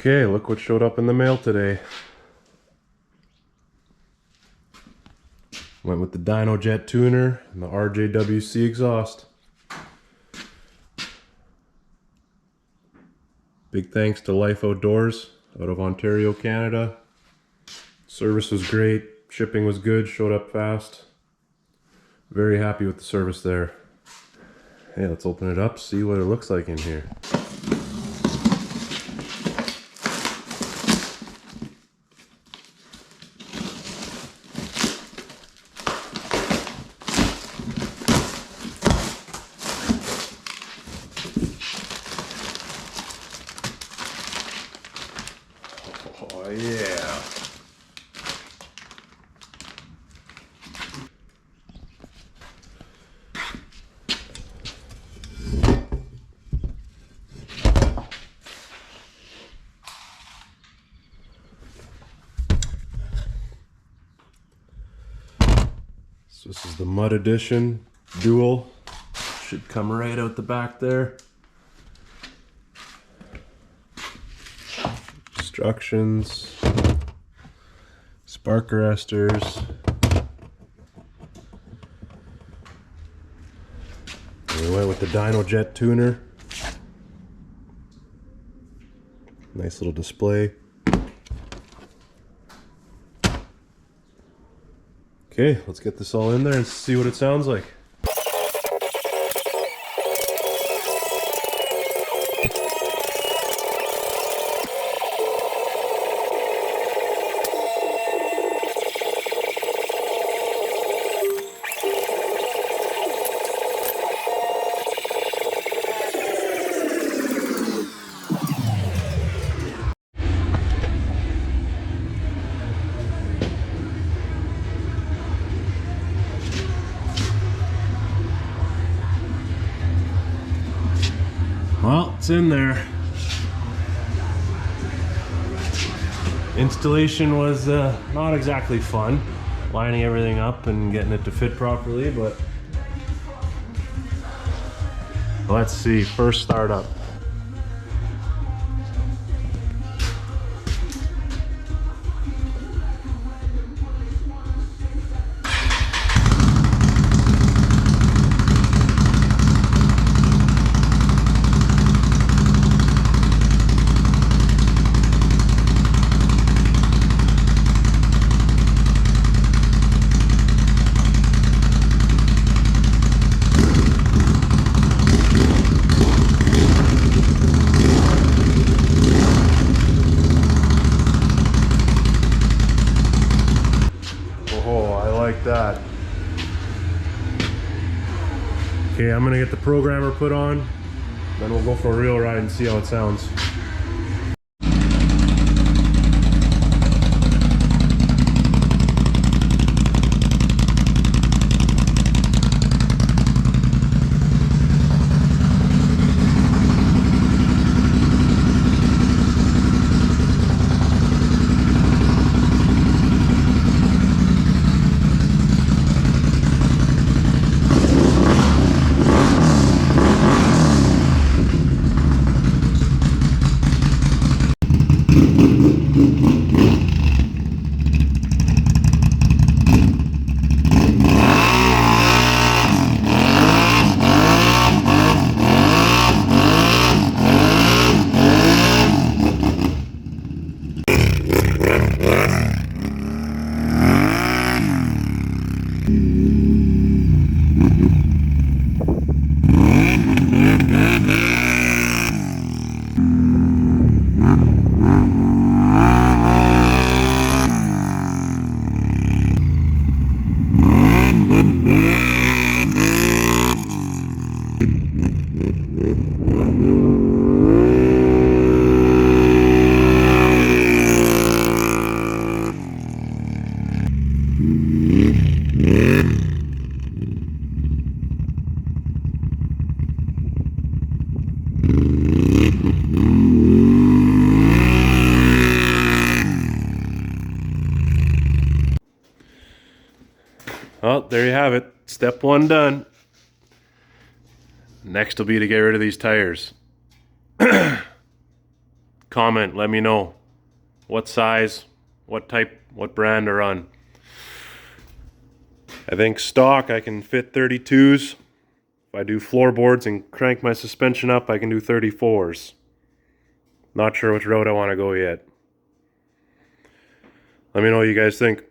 Okay, look what showed up in the mail today. Went with the Dyno Jet tuner and the RJWC exhaust. Big thanks to Life Outdoors out of Ontario, Canada. Service was great, shipping was good, showed up fast. Very happy with the service there. Hey, let's open it up, see what it looks like in here. Oh yeah. So this is the Mud Edition Dual. Should come right out the back there. Instructions, spark arresters, and we went with the Dyno Jet tuner. Nice little display. Okay, let's get this all in there and see what it sounds like. Well, it's in there. Installation was not exactly fun, lining everything up and getting it to fit properly, but let's see, first startup. That. Okay, I'm gonna get the programmer put on, then we'll go for a real ride and see how it sounds. Well, there you have it. Step one done. Next will be to get rid of these tires. comment, let me know what size, what type, what brand are on. I think stock I can fit 32s. If I do floorboards and crank my suspension up, I can do 34s. Not sure which route I want to go yet. Let me know what you guys think.